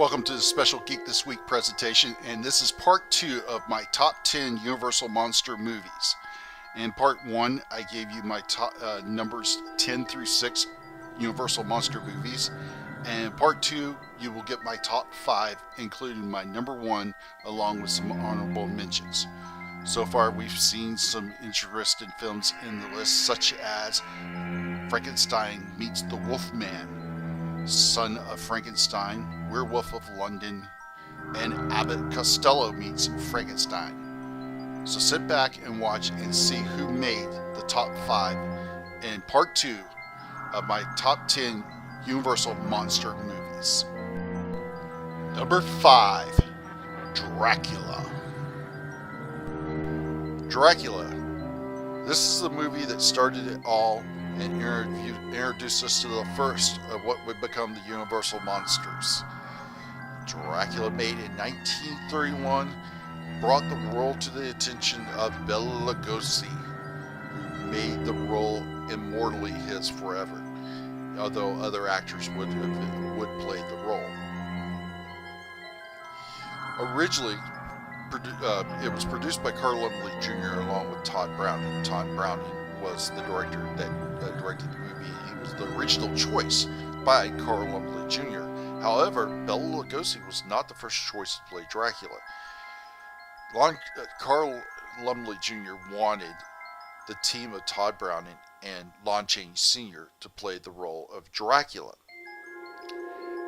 Welcome to the Special Geek This Week presentation, and this is part 2 of my top 10 Universal Monster movies. In part 1, I gave you my top numbers 10 through 6 Universal Monster movies, and in part 2, you will get my top 5, including my number 1, along with some honorable mentions. So far, we've seen some interesting films in the list, such as Frankenstein meets the Wolfman, Son of Frankenstein, Werewolf of London, and Abbott Costello meets Frankenstein. So sit back and watch and see who made the top 5 in part 2 of my top 10 Universal Monster movies. Number 5, Dracula. Dracula. This is the movie that started it all and introduced us to the first of what would become the Universal Monsters. Dracula, made in 1931, brought the world to the attention of Bela Lugosi, who made the role immortally his forever, although other actors would play the role. Originally, it was produced by Carl Lumbly Jr. along with Todd Browning. Todd Browning was the director that directed the movie. He was the original choice by Carl Lumbly Jr. However, Bela Lugosi was not the first choice to play Dracula. Carl Lumbly Jr. wanted the team of Todd Browning and Lon Chaney Sr. to play the role of Dracula.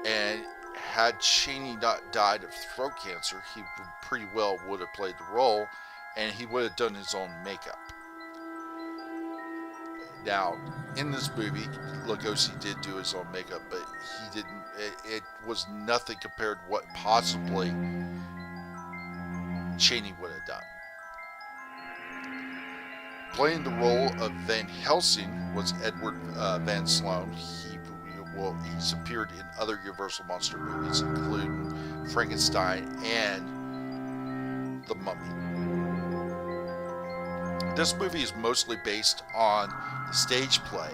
And had Chaney not died of throat cancer, he pretty well would have played the role, and he would have done his own makeup. Now, in this movie, Lugosi did do his own makeup, but he didn't. It was nothing compared to what possibly Chaney would have done. Playing the role of Van Helsing was Edward Van Sloan. He's appeared in other Universal Monster movies, including Frankenstein and The Mummy. This movie is mostly based on the stage play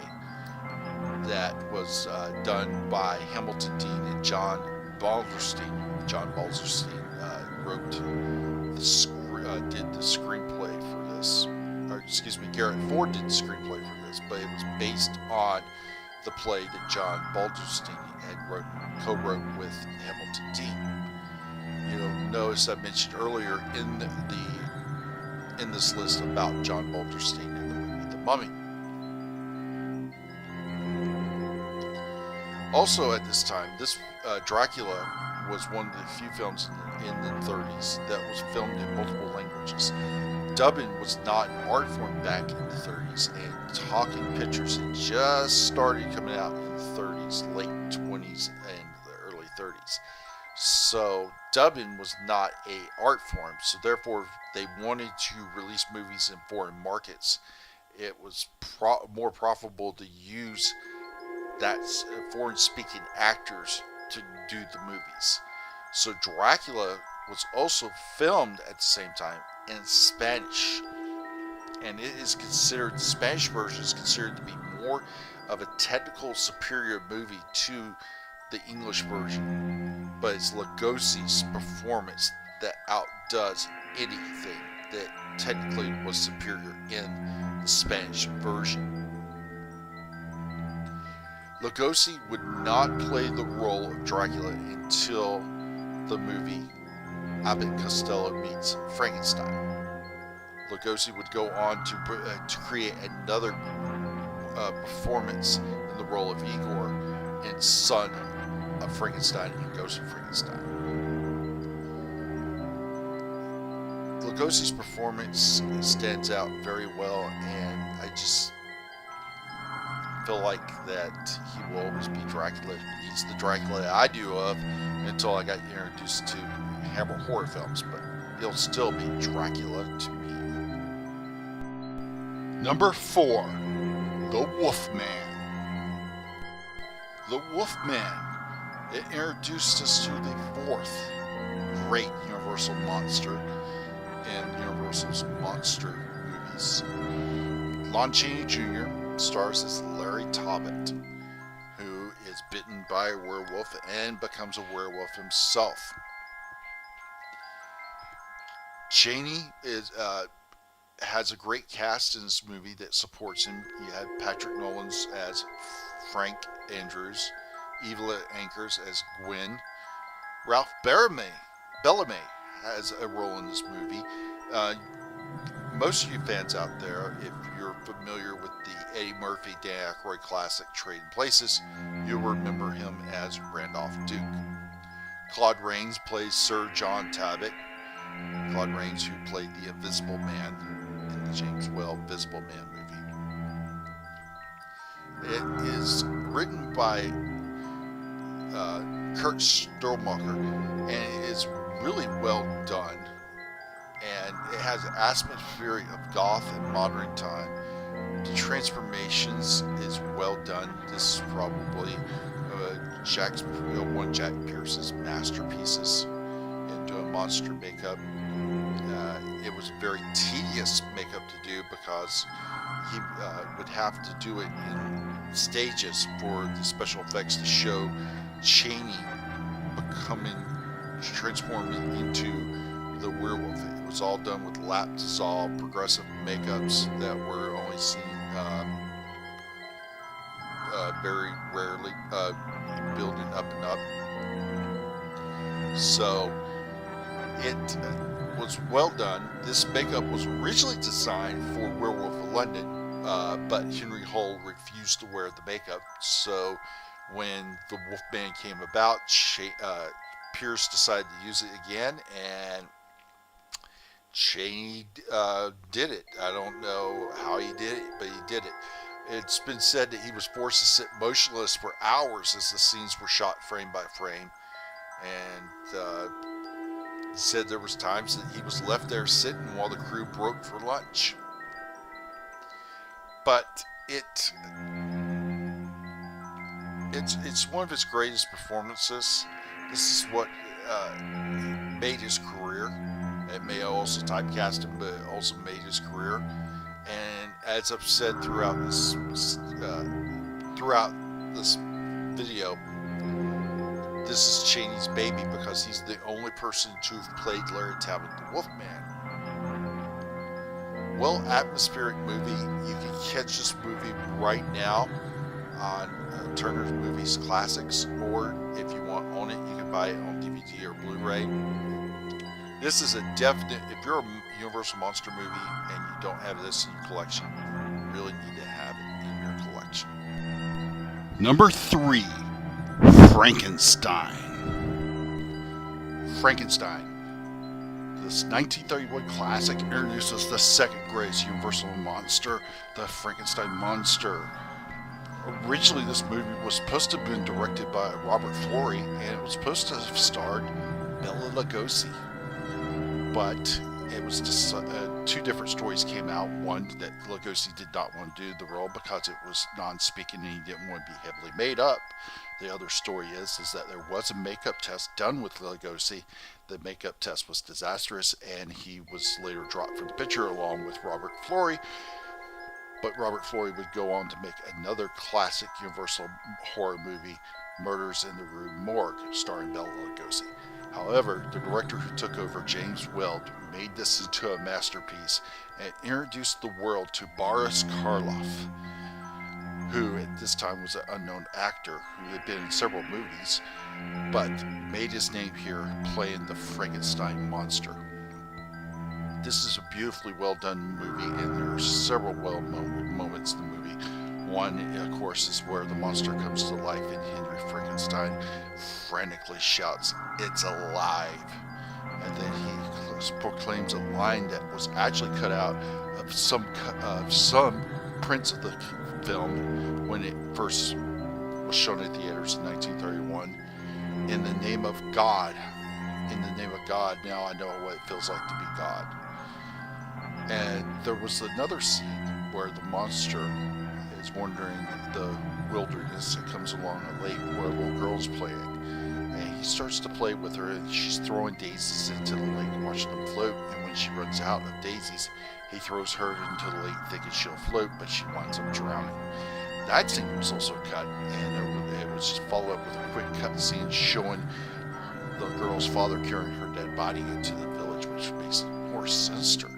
that was done by Hamilton Dean and John Balderstein. John Balderstein did the screenplay for this. Garrett Ford did the screenplay for this, but it was based on the play that John Balderstein had co-wrote with Hamilton Dean. You'll notice I mentioned earlier in this list about John Balderstein in the movie The Mummy. Also at this time, this Dracula was one of the few films in the 30s that was filmed in multiple languages. Dubbing was not an art form back in the 30s, and talking pictures had just started coming out in the 30s, late 20s and the early 30s. So dubbing was not an art form, so therefore they wanted to release movies in foreign markets. It was more profitable to use that foreign-speaking actors to do the movies. So Dracula was also filmed at the same time in Spanish, and it is considered, the Spanish version is considered to be more of a technical superior movie to the English version, but it's Lugosi's performance that outdoes anything that technically was superior in the Spanish version. Lugosi would not play the role of Dracula until the movie Abbott Costello meets Frankenstein. Lugosi would go on to create another performance in the role of Igor in Son of Frankenstein and Ghost of Frankenstein. Lugosi's performance stands out very well, and I just feel like that he will always be Dracula. He's the Dracula I knew of until I got introduced to Hammer horror films, but he'll still be Dracula to me. Number 4, The Wolfman. The Wolfman. It introduced us to the 4th great Universal monster in Universal's monster movies. Lon Chaney Jr. stars as Larry Tobbit, who is bitten by a werewolf and becomes a werewolf himself. Chaney has a great cast in this movie that supports him. You had Patrick Nolans as Frank Andrews, Evelyn Ankers as Gwen, Ralph Bellamy has a role in this movie. Most of you fans out there, if you're familiar with the Eddie Murphy, Dan Aykroyd classic Trading Places, you'll remember him as Randolph Duke. Claude Rains plays Sir John Talbot. Claude Rains, who played the Invisible Man in the James Whale Invisible Man movie. It is written by Kurt Sturmacher, and it is really well done. And it has an atmosphere of goth and modern time. The transformations is well done. This is probably one of Jack Pierce's masterpieces in doing monster makeup. It was very tedious makeup to do because he would have to do it in stages for the special effects to show Chaney transforming into the werewolf. It was all done with lap dissolve progressive makeups that were only seen very rarely, building up and up. So it was well done. This makeup was originally designed for Werewolf of London, but Henry Hull refused to wear the makeup. So when the Wolfman came about, Pierce decided to use it again, and Chaney did it. I don't know how he did it, but he did it. It's been said that he was forced to sit motionless for hours as the scenes were shot frame by frame, and he said there was times that he was left there sitting while the crew broke for lunch. But it's one of his greatest performances. This is what made his career. It may also typecast him, but it also made his career. And as I've said throughout this video, this is Chaney's baby because he's the only person to have played Larry Talbot the Wolfman. Well, atmospheric movie. You can catch this movie right now on Turner Movies Classics, or if you want on it, you can buy it on DVD or Blu-ray. This is a definite, if you're a Universal Monster movie and you don't have this in your collection, you really need to have it in your collection. Number 3, Frankenstein. This 1931 classic introduces the second greatest Universal monster, the Frankenstein monster. Originally, this movie was supposed to have been directed by Robert Florey, and it was supposed to have starred Bela Lugosi. But it was just two different stories came out. One, that Lugosi did not want to do the role because it was non-speaking and he didn't want to be heavily made up. The other story is that there was a makeup test done with Lugosi. The makeup test was disastrous, and he was later dropped from the picture along with Robert Florey. But Robert Florey would go on to make another classic Universal horror movie, Murders in the Rue Morgue, starring Bela Lugosi. However, the director who took over, James Whale, made this into a masterpiece and introduced the world to Boris Karloff, who at this time was an unknown actor who had been in several movies, but made his name here playing the Frankenstein monster. This is a beautifully well done movie, and there are several moments in the movie. One, of course, is where the monster comes to life and Henry Frankenstein frantically shouts, "It's alive!" And then he proclaims a line that was actually cut out of some prints of the film when it first was shown at theaters in 1931. In the name of God, now I know what it feels like to be God. And there was another scene where the monster is wandering the wilderness and comes along a lake where a little girl's playing. And he starts to play with her, and she's throwing daisies into the lake, watching them float. And when she runs out of daisies, he throws her into the lake thinking she'll float, but she winds up drowning. that scene was also cut, and it was just followed up with a quick cut scene showing the girl's father carrying her dead body into the village, which makes it more sinister.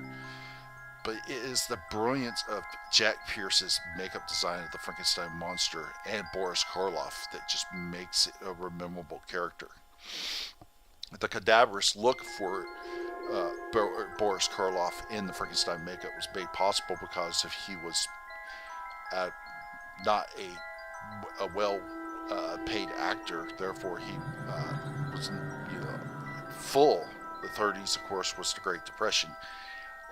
But it is the brilliance of Jack Pierce's makeup design of the Frankenstein monster and Boris Karloff that just makes it a memorable character. The cadaverous look for Boris Karloff in the Frankenstein makeup was made possible because if he was not a well paid actor, therefore he was full. The 30s, of course, was the Great Depression.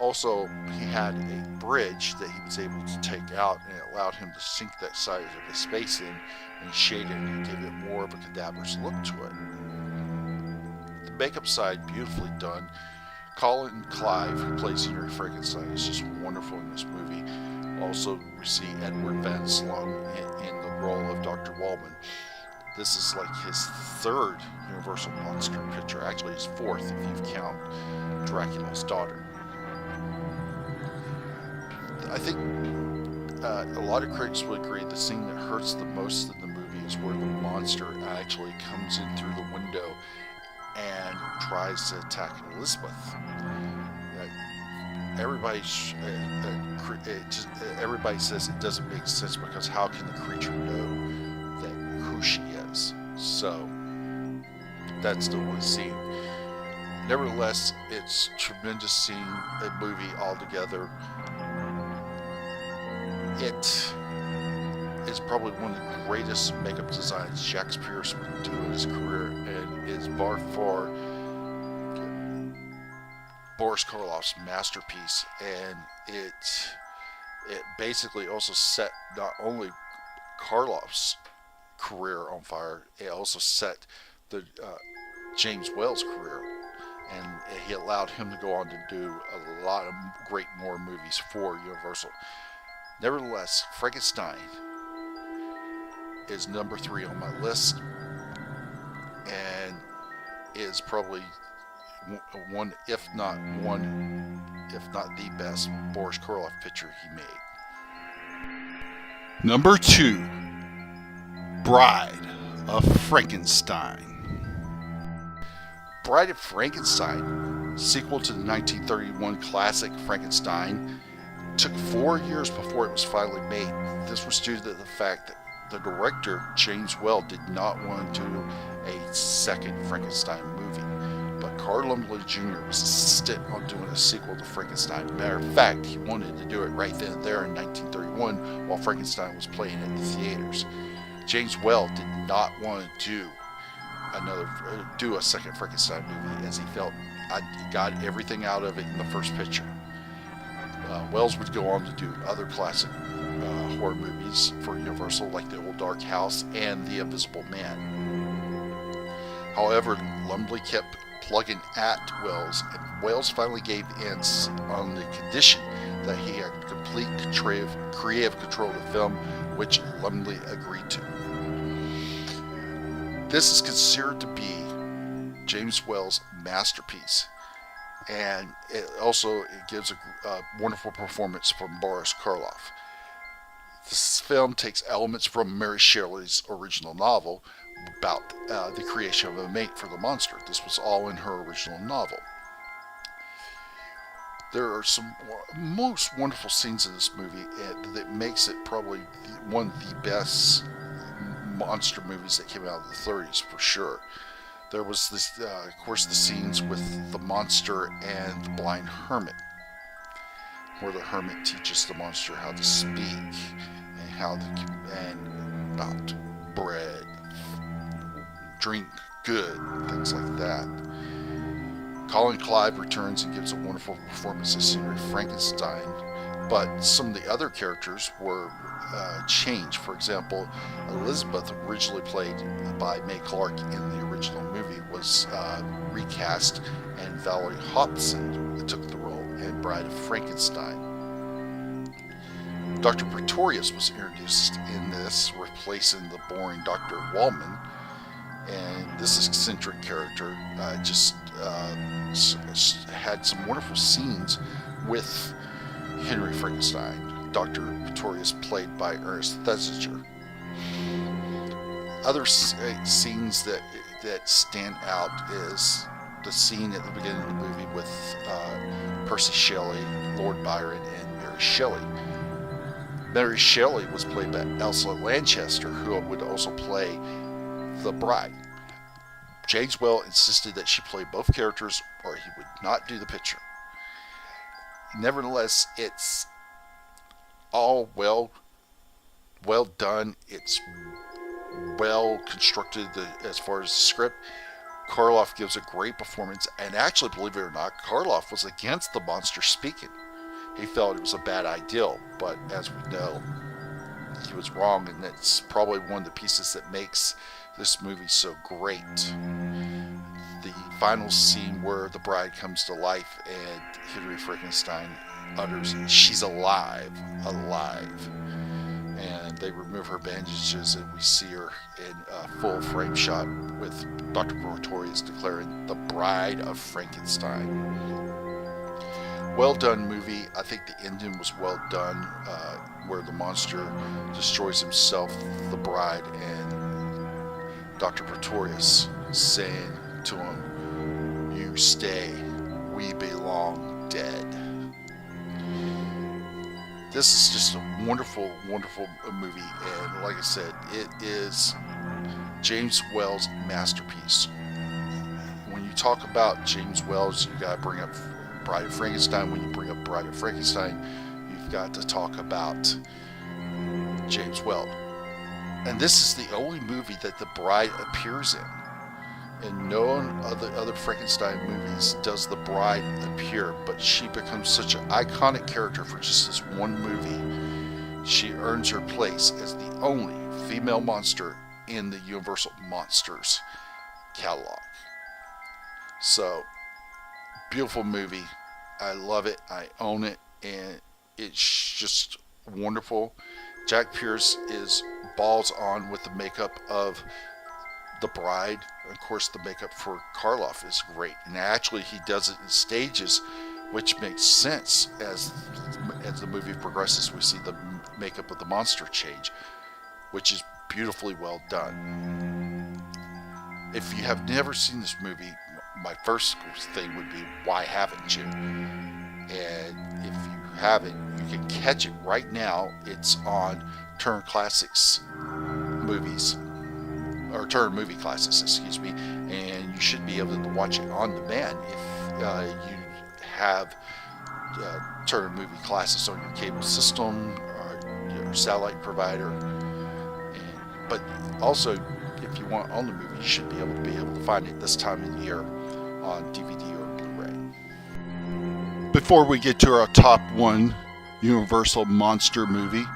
Also, he had a bridge that he was able to take out, and it allowed him to sink that size of his face in and shade it and give it more of a cadaverous look to it. The makeup side, beautifully done. Colin Clive, who plays Henry Frankenstein, is just wonderful in this movie. Also, we see Edward Van Sloan in the role of Dr. Wallman. This is like his third Universal monster picture, actually his fourth if you count Dracula's daughter. I think a lot of critics will agree the scene that hurts the most in the movie is where the monster actually comes in through the window and tries to attack Elizabeth. Everybody says it doesn't make sense because how can the creature know that who she is? So that's the one scene. Nevertheless, it's tremendous scene, a movie altogether. It is probably one of the greatest makeup designs Jack Pierce would do in his career, and is by far Boris Karloff's masterpiece. And it basically also set not only Karloff's career on fire, it also set the James Whale's career, and he allowed him to go on to do a lot of great more movies for Universal. Nevertheless, Frankenstein is number 3 on my list, and is probably one, if not the best Boris Karloff picture he made. Number 2, Bride of Frankenstein. Bride of Frankenstein, sequel to the 1931 classic Frankenstein, took 4 years before it was finally made. This was due to the fact that the director, James Whale, did not want to do a second Frankenstein movie. But Carl Lumbly Jr. was insistent on doing a sequel to Frankenstein. Matter of fact, he wanted to do it right then and there in 1931 while Frankenstein was playing at the theaters. James Whale did not want to do a second Frankenstein movie, as he felt I got everything out of it in the first picture. Wells would go on to do other classic horror movies for Universal, like The Old Dark House and The Invisible Man. However, Lumbly kept plugging at Wells, and Wells finally gave in on the condition that he had complete creative control of the film, which Lumbly agreed to. This is considered to be James Whale's masterpiece. And it gives a wonderful performance from Boris Karloff. This film takes elements from Mary Shelley's original novel about the creation of a mate for the monster. This was all in her original novel. There are some most wonderful scenes in this movie that makes it probably one of the best monster movies that came out of the 30s for sure. There was this, of course, the scenes with the monster and the blind hermit, where the hermit teaches the monster how to speak and about bread, drink good, things like that. Colin Clive returns and gives a wonderful performance as Henry Frankenstein, but some of the other characters were changed. For example, Elizabeth, originally played by Mae Clarke in the original movie, was recast, and Valerie Hobson took the role in Bride of Frankenstein. Dr. Pretorius was introduced in this, replacing the boring Dr. Wallman, and this eccentric character just had some wonderful scenes with Henry Frankenstein. Dr. Pretorius, played by Ernest Thesiger. Other scenes that stand out is the scene at the beginning of the movie with Percy Shelley, Lord Byron, and Mary Shelley. Mary Shelley was played by Elsa Lanchester, who would also play the bride. James Whale insisted that she play both characters or he would not do the picture. Nevertheless, it's all well done. It's well constructed as far as the script. Karloff gives a great performance, and actually, believe it or not, Karloff was against the monster speaking. He felt it was a bad idea, but as we know, he was wrong, and that's probably one of the pieces that makes this movie so great. The final scene where the bride comes to life and Henry Frankenstein utters, "She's alive, alive." And they remove her bandages and we see her in a full frame shot with Dr. Pretorius declaring the bride of Frankenstein. Well done movie. I think the ending was well done, where the monster destroys himself, the bride, and Dr. Pretorius saying to him, "You stay, we belong dead." This is just a wonderful, wonderful movie, and like I said, it is James Whale's masterpiece. When you talk about James Whale, you gotta bring up Bride of Frankenstein. When you bring up Bride of Frankenstein, you've got to talk about James Whale. And this is the only movie that the bride appears in. In no of the other Frankenstein movies does the bride appear, but she becomes such an iconic character for just this one movie. She earns her place as the only female monster in the Universal Monsters catalog. So, beautiful movie. I love it. I own it, and it's just wonderful. Jack Pierce is balls on with the makeup of the bride. Of course, the makeup for Karloff is great, and actually he does it in stages, which makes sense as the movie progresses. We see the makeup of the monster change, which is beautifully well done. If you have never seen this movie, my first thing would be, why haven't you? And if you haven't, you can catch it right now. It's on Turner Classics movies, or Turner Movie Classics, excuse me, and you should be able to watch it on demand if you have Turner Movie Classics on your cable system or your satellite provider. But also, if you want on the movie, you should be able to find it this time of year on DVD or Blu-ray. Before we get to our top one Universal monster movie,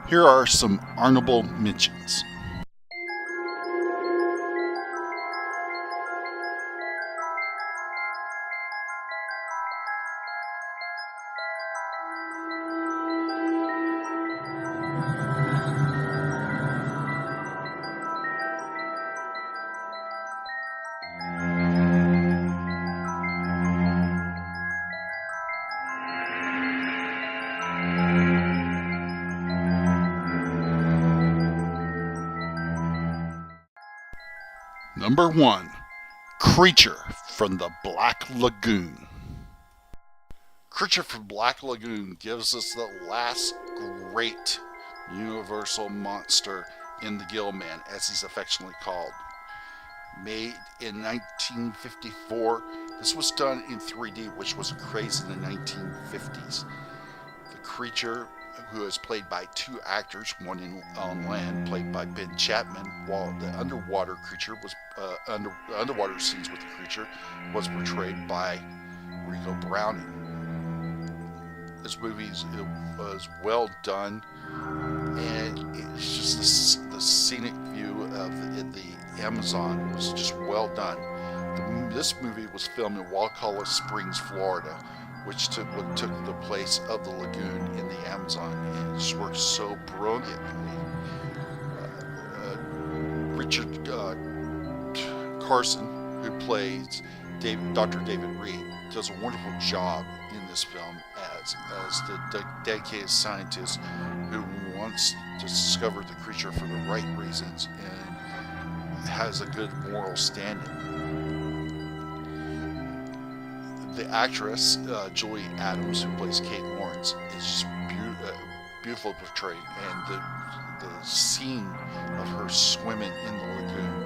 here are some honorable mentions. Number 1, Creature from the Black Lagoon. Creature from Black Lagoon gives us the last great Universal monster in the Gill Man, as he's affectionately called. Made in 1954, this was done in 3D, which was a craze in the 1950s. The creature, who is played by two actors, one on land, played by Ben Chapman, while the underwater creature was underwater scenes with the creature was portrayed by Rico Browning. This movie was well done, and it's just the scenic view of the Amazon was just well done. This movie was filmed in Waukulla Springs, Florida, which took the place of the lagoon in the Amazon, and it just worked so brilliantly. Richard Carson, who plays Dr. David Reed, does a wonderful job in this film as the dedicated scientist who wants to discover the creature for the right reasons and has a good moral standing. The actress, Julie Adams, who plays Kate Lawrence, is just beautifully portrayed, and the scene of her swimming in the lagoon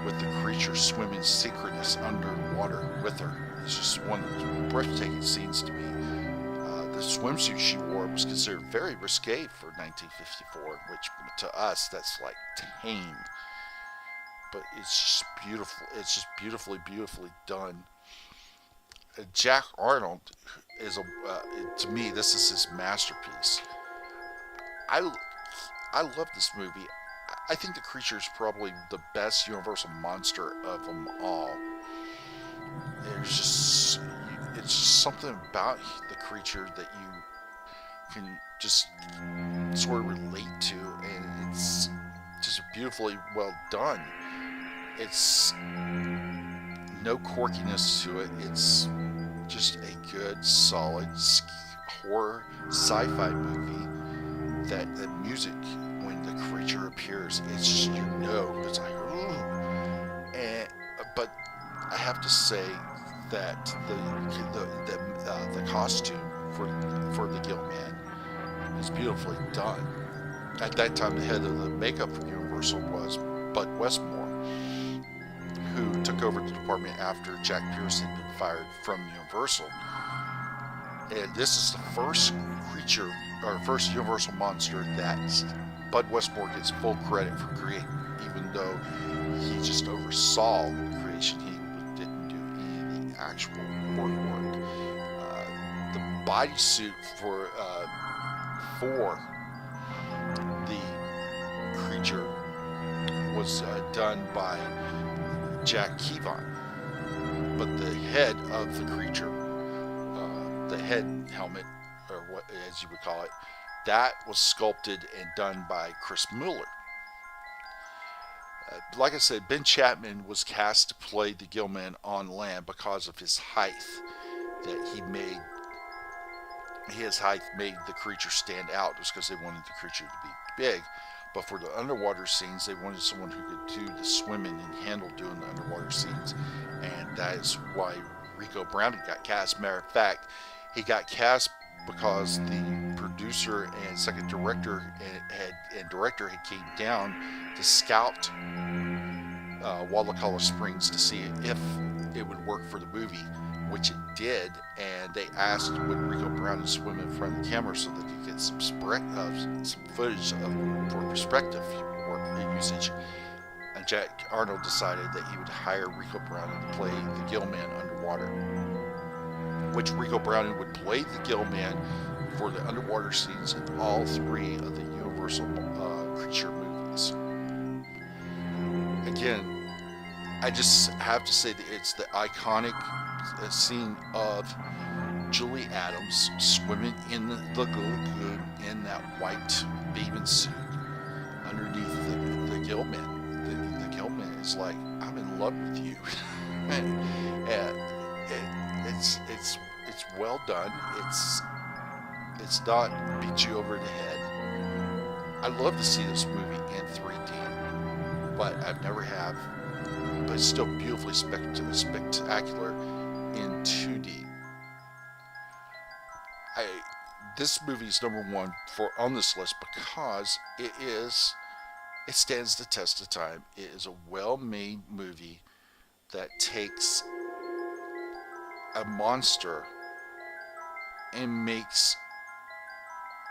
with the creature swimming synchronous underwater with her is just one of the breathtaking scenes to me. The swimsuit she wore was considered very risque for 1954, which to us that's like tame, but it's just beautiful. It's just beautifully done. Jack Arnold is to me, this is his masterpiece. I love this movie. I think the creature is probably the best Universal monster of them all. It's just something about the creature that you can just sort of relate to, and it's just beautifully well done. It's no quirkiness to it. It's just a good, solid horror sci-fi movie. That the music when the creature appears, it's just, it's like, ooh. But I have to say that the costume for the Gill Man is beautifully done. At that time, the head of the makeup for Universal was Bud Westmore, who took over the department after Jack Pierce had been fired from Universal. And this is the first creature, or first Universal monster that Bud Westmore gets full credit for creating, even though he just oversaw the creation. He didn't do any of the actual work. The bodysuit for the creature was done by Jack Keevan, but the head of the creature, the head helmet, or what as you would call it, that was sculpted and done by Chris Miller. Like I said, Ben Chapman was cast to play the Gill Man on land because of his height. That he made his height made the creature stand out, just because they wanted the creature to be big. But for the underwater scenes, they wanted someone who could do the swimming and handle doing the underwater scenes, and that is why Rico Browning got cast. Matter of fact, he got cast because the producer and second director and director had came down to scout Walla Springs to see if it would work for the movie, which it did, and they asked would Rico Browning swim in front of the camera so that they could get some footage for perspective usage. And Jack Arnold decided that he would hire Rico Browning to play the Gill Man underwater, which Rico Browning would play the Gill Man for the underwater scenes in all three of the Universal creature movies. Again, I just have to say that it's the iconic scene of Julie Adams swimming in the lagoon in that white bathing suit underneath the Gill Man. The Gill Man is like, I'm in love with you. and it's well done. It's not beat you over the head. I'd love to see this movie in 3D, but I've never have. But it's still beautifully spectacular in 2D. This movie is number one on this list because it stands the test of time. It is a well-made movie that takes a monster and makes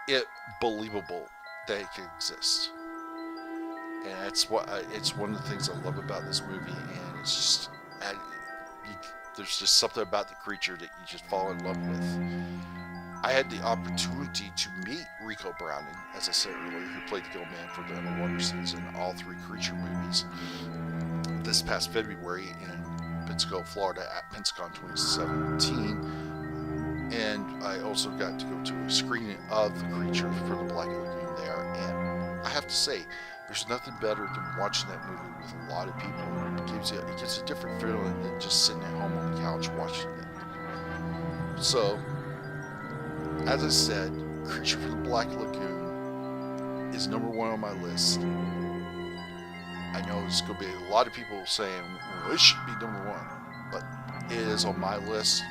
it believable that it can exist. And that's what it's one of the things I love about this movie, and it's just there's just something about the creature that you just fall in love with. I had the opportunity to meet Rico Browning, as I said earlier, who played the Gill Man for the underwater scenes in all three creature movies, this past February in Pensacola, Florida at Pensacon 2017. And I also got to go to a screening of the creature for the Black Lagoon there. And I have to say, there's nothing better than watching that movie with a lot of people. It gives a different feeling than just sitting at home on the couch watching it. So, as I said, Creature from the Black Lagoon is number one on my list. I know there's going to be a lot of people saying, well, it should be number one, but it is on my list.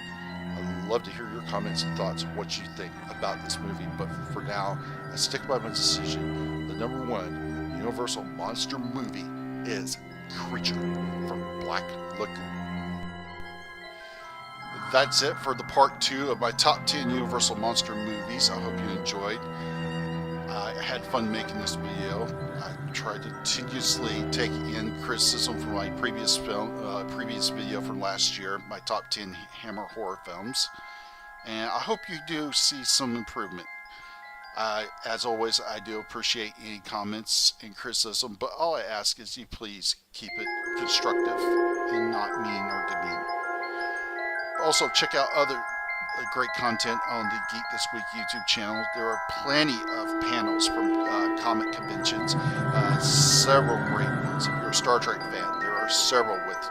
I'd love to hear your comments and thoughts on what you think about this movie, but for now, I stick by my decision. The number one Universal monster movie is Creature from Black Lagoon. That's it for the part 2 of my top 10 Universal monster movies. I hope you enjoyed. I had fun making this video. I tried to continuously take in criticism from my previous video from last year, my top 10 Hammer horror films, and I hope you do see some improvement. As always, I do appreciate any comments and criticism, but all I ask is you please keep it constructive and not mean or demean. Also, check out other great content on the Geek This Week YouTube channel. There are plenty of panels from comic conventions, several great ones. If you're a Star Trek fan, there are several with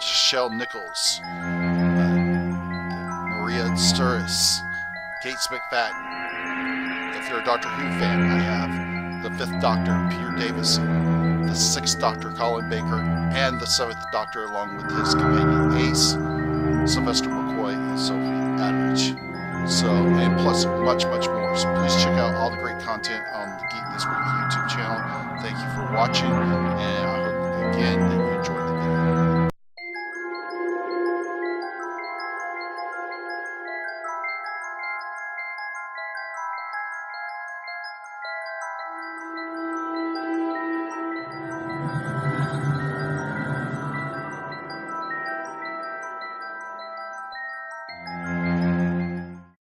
Shell Nichols, Maria Sturis, Gates McFadden. If you're a Doctor Who fan, I have the 5th Doctor, Peter Davison, the 6th Doctor, Colin Baker, and the 7th Doctor, along with his companion Ace, Sylvester McCoy, and Sophie Aldrich. And plus much, much more. So please check out all the great content on the Geek This Week YouTube channel. Thank you for watching, and I hope again that